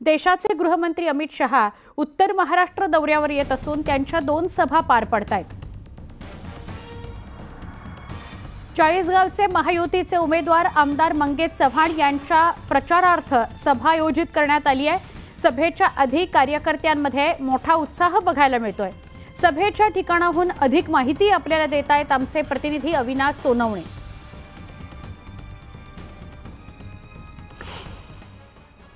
देशाचे गृहमंत्री अमित शहा उत्तर महाराष्ट्र दौऱ्यावर येत असून त्यांच्या 2 सभा पार पडतायत। चाळीसगावचे महायुतीचे उमेदवार आमदार मंगेश चव्हाण यांच्या प्रचारार्थ सभा आयोजित करण्यात आली आहे। सभेच्या अधिक कार्यकर्त्यांमध्ये मोठा उत्साह बघायला मिळतोय। सभेच्या ठिकाणाहून अधिक माहिती आपल्याला देत आहेत आमचे प्रतिनिधी अविनाश सोनवणे।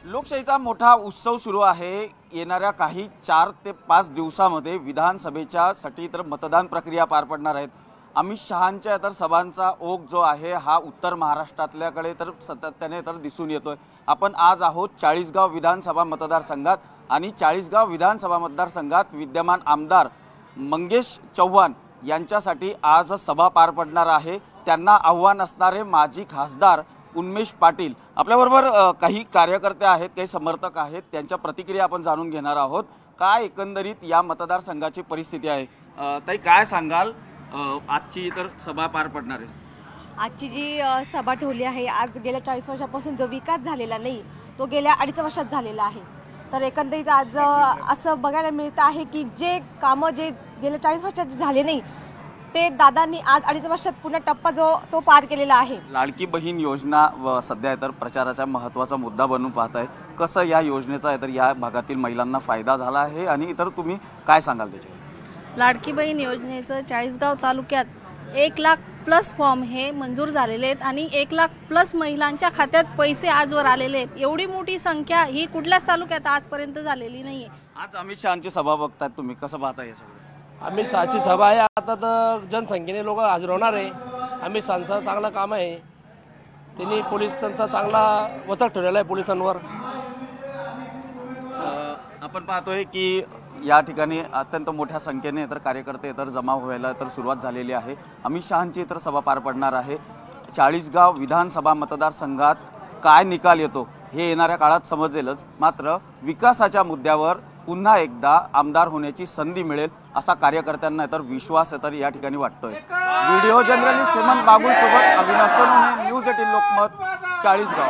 लोकशाहीचा मोठा उत्सव सुरू आहे। येणाऱ्या काही 4 ते 5 दिवसांमध्ये विधानसभेच्या साठी तर मतदान प्रक्रिया पार पडणार आहेत। अमित शहांच्या तर सभांचा ओघ जो आहे हा उत्तर महाराष्ट्रातल्याकडे तर सातत्याने तर दिसून येतोय। आपण आज आहोत चाळीसगाव विधानसभा मतदारसंघात आणि चाळीसगाव विधानसभा मतदारसंघात विद्यमान आमदार मंगेश चव्हाण यांच्यासाठी आज सभा पार पडणार आहे। त्यांना आव्हान असणारे माजी खासदार उन्मेष पाटील आपल्याबरोबर काही कार्यकर्ते आहेत, काही समर्थक आहेत, त्यांच्या प्रतिक्रिया आपण जाणून घेणार आहोत। काय एकंदरीत या मतदारसंघाची परिस्थिती आहे ताई, काय सांगाल? आजची तर सभा पार पडणार आहे। आजची जी सभा ठेवली आहे, आज गेल्या 40 वर्षापासून जो विकास झालेला नाही तो गेल्या 2.5 वर्षात झालेला आहे। तर एकंदरीत आज असं बघायला मिळत आहे की जे कामं जे गेल्या 40 वर्षात झाले नाही ते दादांनी आज 2.5 वर्षात पूर्ण टप्पा जो तो पार केलेला आहे। लाडकी बहीण योजना सध्या तर प्रचाराचा महत्त्वाचा मुद्दा बनून पाहत आहे। कसं या योजनेचा तर या भागातील महिलांना फायदा झाला आहे आणि इतर तुम्ही काय सांगाल त्याच्यावर? लाडकी बहीण योजनेचं चाळीसगाव तालुक्यात 1 लाख प्लस फॉर्म हे मंजूर झालेले आहेत आणि 1 लाख प्लस महिलांच्या खात्यात पैसे आजवर आलेले आहेत। एवढी मोठी संख्या ही कुठल्याच तालुक्यात आजपर्यंत झालेली नाहीये। आज अमित शहांची सभा बघतात तुम्ही, कसं पाहता या सगळं? अमित शहाची सभा आहे, आता तर जनसंख्येने लोक हजर होणार आहे। अमित शहांचं चांगलं काम आहे, त्यांनी पोलिसांचा चांगला वचक ठेवलेला आहे पोलिसांवर। आपण पाहतोय की या ठिकाणी अत्यंत मोठ्या संख्येने तर कार्यकर्ते तर जमा व्हायला तर सुरुवात झालेली आहे। अमित शहांची तर सभा पार पडणार आहे। चाळीसगाव विधानसभा मतदारसंघात काय निकाल येतो हे येणाऱ्या काळात समजेलच, मात्र विकासाच्या मुद्द्यावर पुन्हा एकदा आमदार होण्याची संधी मिळेल असा कार्यकर्त्यांना तर विश्वास तर या ठिकाणी वाटतोय। व्हिडिओ जर्नलिस्ट हेमंत बागुल सोबत अविनाश सोनवणे, न्यूज 18 लोकमत, चाळीसगाव।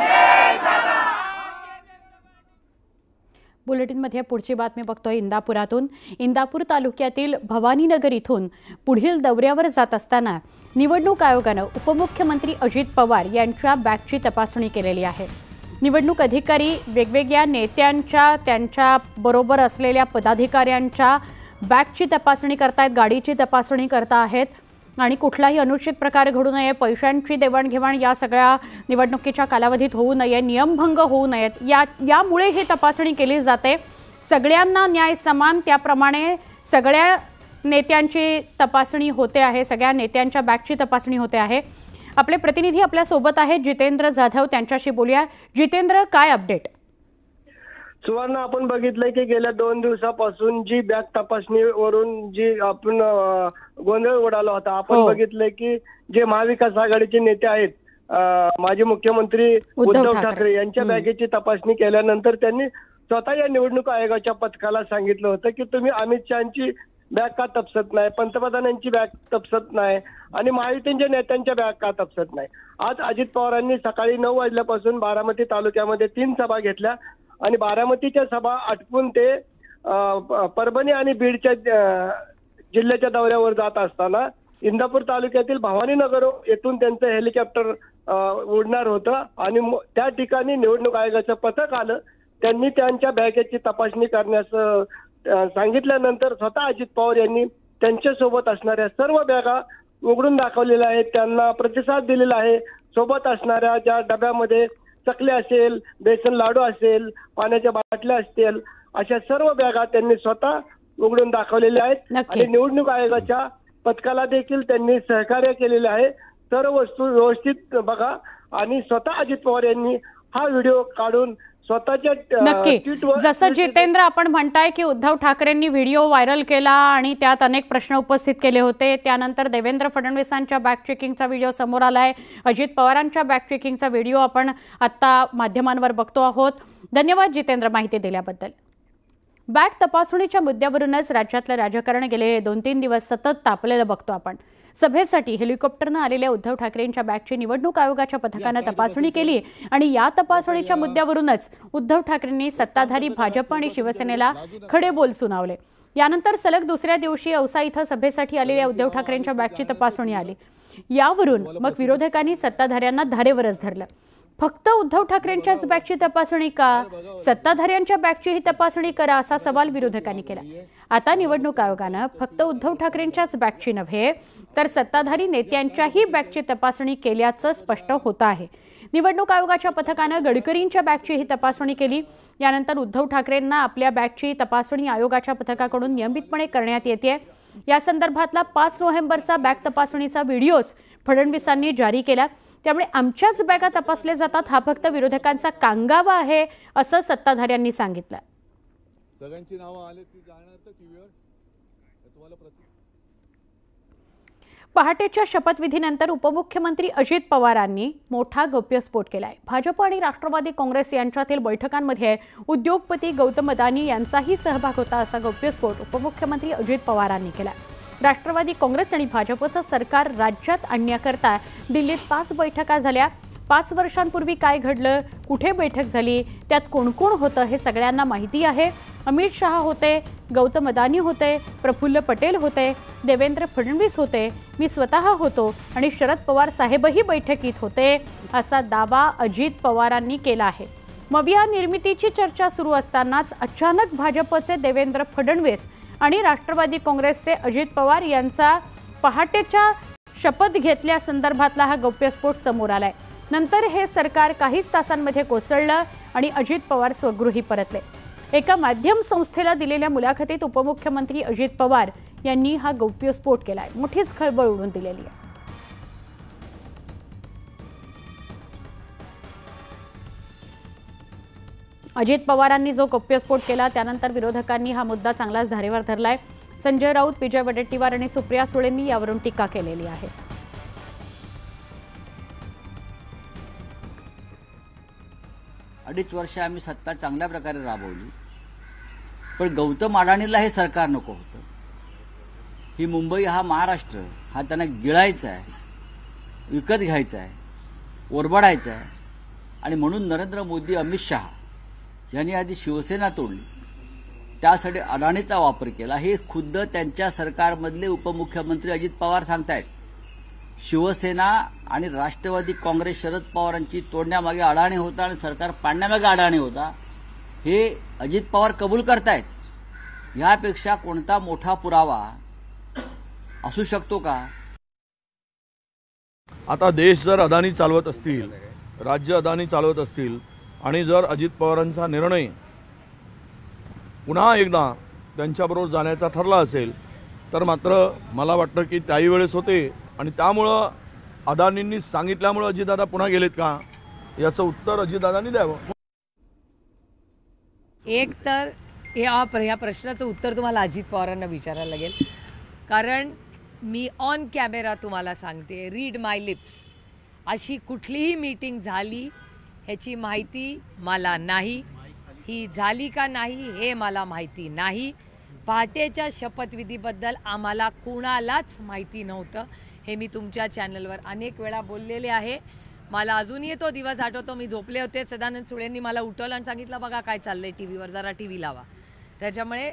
बुलेटिनमध्ये पुढची बातमी बघतोय इंदापुरातून। इंदापूर तालुक्यातील भवानीनगर इथून पुढील दौऱ्यावर जात असताना निवडणूक आयोगानं उपमुख्यमंत्री अजित पवार यांच्या बॅगची तपासणी केलेली आहे। निवडणूक अधिकारी वेगवेगळ्या नेत्यांच्या त्यांच्या बरोबर असलेल्या पदाधिकाऱ्यांच्या बॅगची तपासणी करतायत, गाडीची तपासणी करता आहेत आणि कुठलाही अनुचित प्रकार घडू नये, पैशांची देवाणघेवाण या सगळ्या निवडणुकीच्या कालावधीत होऊ नये, नियमभंग होऊ नयेत यामुळे ही तपासणी केली जाते। सगळ्यांना न्याय समान त्याप्रमाणे सगळ्या नेत्यांची तपासणी होते आहे, सगळ्या नेत्यांच्या बॅगची तपासणी होते आहे। आपले प्रतिनिधी आपल्या सोबत आहेत जितेंद्र जाधव, त्यांच्याशी बोलूया। जितेंद्र, काय अपडेट? सुवर्ण, आपण बघितलंय की गेल्या 2 दिवसापासून जी बॅग तपासणीवरून जी आपण गोंधळ उडाला होता, आपण बघितलंय की जे महाविकास आघाडीचे नेते आहेत, माजी मुख्यमंत्री उद्धव ठाकरे यांच्या बॅगेची तपासणी केल्यानंतर त्यांनी स्वतः या निवडणूक आयोगाच्या पथकाला सांगितलं होतं की तुम्ही अमित शहाची बॅग का तपसत नाही, पंतप्रधानांची बॅग तपसत नाही आणि महायुतीच्या नेत्यांच्या बॅग का तपसत नाही। आज अजित पवारांनी सकाळी 9 वाजल्यापासून बारामती तालुक्यामध्ये 3 सभा घेतल्या आणि बारामतीच्या सभा आटपून ते परभणी आणि बीडच्या जिल्ह्याच्या दौऱ्यावर जात असताना इंदापूर तालुक्यातील भवानीनगर येथून त्यांचं हेलिकॉप्टर उडणार होतं आणि त्या ठिकाणी निवडणूक आयोगाचं पथक आलं। त्यांनी त्यांच्या बॅगेची तपासणी करण्यास सांगितल्यानंतर स्वतः अजित पवार यांनी त्यांच्यासोबत असणाऱ्या सर्व बॅगा उघडून दाखवलेल्या आहेत, त्यांना प्रतिसाद दिलेला आहे। सोबत असणाऱ्या ज्या डब्यामध्ये चकले असेल, बेसन लाडू असेल, पाण्याच्या बाटल्या असतील, अशा सर्व बॅगा त्यांनी स्वतः उघडून दाखवलेल्या आहेत आणि निवडणूक आयोगाच्या पथकाला देखील त्यांनी सहकार्य केलेले आहे। सर्व वस्तू व्यवस्थित बघा आणि स्वतः अजित पवार यांनी हा व्हिडिओ काढून नक्की, जसं जितेंद्र आपण म्हणताय की उद्धव ठाकरेंनी व्हिडिओ व्हायरल केला आणि त्यात अनेक प्रश्न उपस्थित केले होते, त्यानंतर देवेंद्र फडणवीसांच्या बॅग चेकिंगचा व्हिडिओ समोर आलाय, अजित पवारांच्या बॅग चेकिंगचा व्हिडिओ आपण आता माध्यमांवर बघतो आहोत। धन्यवाद जितेंद्र माहिती दिल्याबद्दल। बॅग तपासणीच्या मुद्द्यावरूनच राज्यातलं राजकारण गेले 2-3 दिवस सतत तापलेलं बघतो आपण। सभेसाठी हेलिकॉप्टरनं आलेल्या उद्धव ठाकरेंच्या बॅगची निवडणूक आयोगाच्या पथकानं तपासणी केली आणि या तपासणीच्या मुद्द्यावरूनच उद्धव ठाकरेंनी सत्ताधारी भाजप आणि शिवसेनेला खडे बोल सुनावले। यानंतर सलग दुसऱ्या दिवशी औसा इथं सभेसाठी आलेल्या उद्धव ठाकरेंच्या बॅगची तपासणी आली। यावरून मग विरोधकांनी सत्ताधाऱ्यांना धारेवरच धरलं। फक्त उद्धव ठाकरेंच्याच बॅगची तपासणी का, सत्ताधाऱ्यांच्या बॅगचीही तपासणी करा असा सवाल विरोधकांनी केला। आता निवडणूक आयोगानं फक्त उद्धव ठाकरेंच्याच बॅगची नव्हे तर सत्ताधारी नेत्यांच्याही बॅगची तपासणी केल्याचं स्पष्ट होतं आहे। निवडणूक आयोगाच्या पथकानं गडकरींच्या बॅगचीही तपासणी केली। यानंतर उद्धव ठाकरेंना आपल्या बॅगची तपासणी आयोगाच्या पथकाकडून नियमितपणे करण्यात येते। या संदर्भातला 5 नोव्हेंबरचा बॅग तपासणीचा व्हिडिओच फडणवीसांनी जारी केला। त्यामुळे आमच्याच बॅगा तपासल्या जातात हा फक्त विरोधकांचा कांगावा आहे असं सत्ताधाऱ्यांनी सांगितलं। सगळ्यांची नावं आले ती जाणार तर टीव्हीवर तुम्हाला पहाटेच्या शपथविधीनंतर उपमुख्यमंत्री अजित पवारांनी मोठा गौप्यस्फोट केलाय। भाजप आणि राष्ट्रवादी काँग्रेस यांच्यातील बैठकांमध्ये उद्योगपती गौतम अदानी यांचाही सहभाग होता असा गौप्यस्फोट उपमुख्यमंत्री अजित पवारांनी केला। राष्ट्रवादी काँग्रेस आणि भाजपचं सरकार राज्यात आणण्याकरता दिल्लीत 5 बैठका झाल्या। 5 वर्षांपूर्वी काय घडलं, कुठे बैठक झाली, त्यात कोण कोण होतं हे सगळ्यांना माहिती आहे। अमित शहा होते, गौतम अदानी होते, प्रफुल्ल पटेल होते, देवेंद्र फडणवीस होते, मी स्वतः होतो आणि शरद पवार साहेबही बैठकीत होते असा दावा अजित पवारांनी केला आहे। मविया निर्मितीची चर्चा सुरू असतानाच अचानक भाजपचे देवेंद्र फडणवीस आणि राष्ट्रवादी काँग्रेसचे अजित पवार यांचा पहाटेच्या शपथ घेतल्यासंदर्भातला हा गौप्यस्फोट समोर आलाय। नंतर हे सरकार काहीच तासांमध्ये कोसळलं आणि अजित पवार स्वगृही परतले। एका माध्यम संस्थेला दिलेल्या मुलाखतीत उपमुख्यमंत्री अजित पवार यांनी हा गौप्यस्फोट केलाय। मोठीच खळबळ उडून दिलेली आहे। अजित पवारांनी जो गौप्यस्फोट केला त्यानंतर विरोधकांनी हा मुद्दा चांगलाच धारेवर धरलाय। संजय राऊत, विजय वडेट्टीवार आणि सुप्रिया सुळेंनी यावरून टीका केलेली आहे। 2.5 वर्ष आम्ही सत्ता चांगल्या प्रकारे राबवली, पण गौतम अडाणीला हे सरकार नको होतं। ही मुंबई हा महाराष्ट्र हा त्यांना गिळायचा आहे, विकत घ्यायचा आहे, ओरबाडायचा आहे आणि म्हणून नरेंद्र मोदी, अमित शहा यांनी आधी शिवसेना तोडली, त्यासाठी अडाणीचा वापर केला। हे खुद्द त्यांच्या सरकारमधले उपमुख्यमंत्री अजित पवार सांगतायत। शिवसेना आणि राष्ट्रवादी काँग्रेस शरद पवारांची तोडण्यामागे अडाणी होता आणि सरकार पाडण्यामागे अडाणी होता हे अजित पवार कबूल करतायत। यापेक्षा कोणता मोठा पुरावा असू शकतो का? आता देश जर अदानी चालवत असतील, राज्य अदानी चालवत असतील आणि जर अजित पवारांचा निर्णय पुन्हा एकदा त्यांच्याबरोबर जाण्याचा ठरला असेल तर मात्र मला वाटतं की त्याही वेळेस होते आणि त्यामुळं अदानींनी सांगितल्यामुळे अजितदादा पुन्हा गेलेत का याचं उत्तर अजितदादांनी द्यावं। एक तर या प्रश्नाचं उत्तर तुम्हाला अजित पवारांना विचारायला लागेल, कारण मी ऑन कॅमेरा तुम्हाला सांगते, रीड माय लिप्स, अशी कुठलीही मीटिंग झाली ह्याची माहिती मला नाही। ही झाली का नाही हे मला माहिती नाही। पहाटेच्या शपथविधीबद्दल आम्हाला कुणालाच माहिती नव्हतं, हे मी तुमच्या चॅनलवर अनेक वेळा बोललेले आहे। मला अजूनही तो दिवस आठवतो, मी झोपले होते, सदानंद सुळेंनी मला उठवलं आणि सांगितलं बघा काय चाललंय टीव्हीवर, जरा टीव्ही लावा। त्याच्यामुळे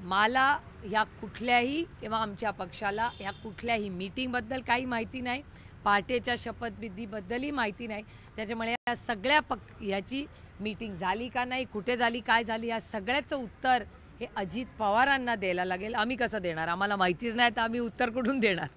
मला ह्या कुठल्याही किंवा आमच्या पक्षाला ह्या कुठल्याही मीटिंगबद्दल काही माहिती नाही, पहाटेच्या शपथविधीबद्दलही माहिती नाही। त्याच्यामुळे या सगळ्या याची मीटिंग झाली का नाही, कुठे झाली, काय झाली, या सगळ्याचं उत्तर हे अजित पवारांना द्यायला लागेल। आम्ही कसं देणार, आम्हाला माहितीच नाही तर आम्ही उत्तर कुठून देणार?